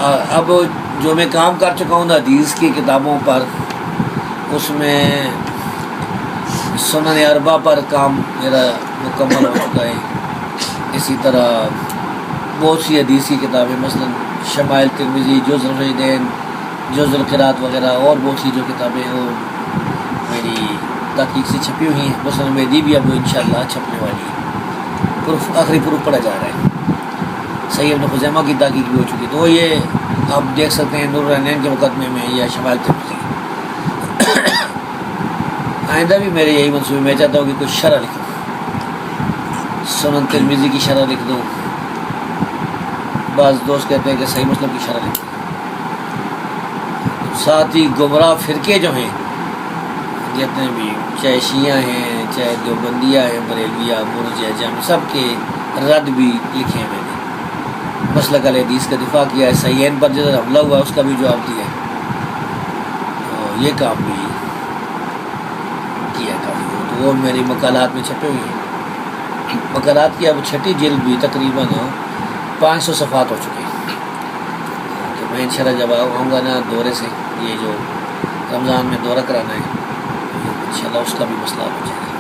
اب جو میں کام کر چکا ہوں حدیث کی کتابوں پر، اس میں سنن اربعہ پر کام میرا مکمل ہو چکا ہے. اسی طرح بہت سی حدیث کی کتابیں، مثلا شمائل ترمذی، جز الفیدین، جز القرات وغیرہ، اور بہت سی جو کتابیں ہیں وہ میری تحقیق سے چھپی ہوئی ہیں. مثلا میری بھی اب انشاءاللہ چھپنے والی ہے، پروف آخری پروف پڑھا جا رہا ہے. صحیح ابن خزیمہ کی تحقیق بھی ہو چکی، تو یہ آپ دیکھ سکتے ہیں نور العینین کے مقدمے میں یا شمائل ترمذی. آئندہ بھی میرے یہی منصوبے، میں چاہتا ہوں کہ کچھ شرح لکھوں، سنن ترمذی کی شرح لکھ دوں. بعض دوست کہتے ہیں کہ صحیح مسلم کی شرح لکھ دوں. ساتھ ہی گمراہ فرقے جو ہیں جتنے بھی، چاہے شیعہ ہیں، چاہے دیوبندیہ ہیں، بریلویہ، مرجئہ، جہمی، سب کے رد بھی لکھے ہیں میں نے. مسلک اہل حدیث کا دفاع کیا ہے، صحیحین پر جدھر حملہ ہوا اس کا بھی جواب دیا ہے. تو یہ کام بھی کیا کافی، تو وہ میری مقالات میں چھپے ہوئے ہیں. مقالات کی اب چھٹی جلد بھی تقریباً 500 صفحات ہو چکے ہیں. تو میں انشاءاللہ جب آؤں گا نا دورے سے، یہ جو رمضان میں دورہ کرانا ہے، انشاءاللہ اس کا بھی مسئلہ ہو جائے گا.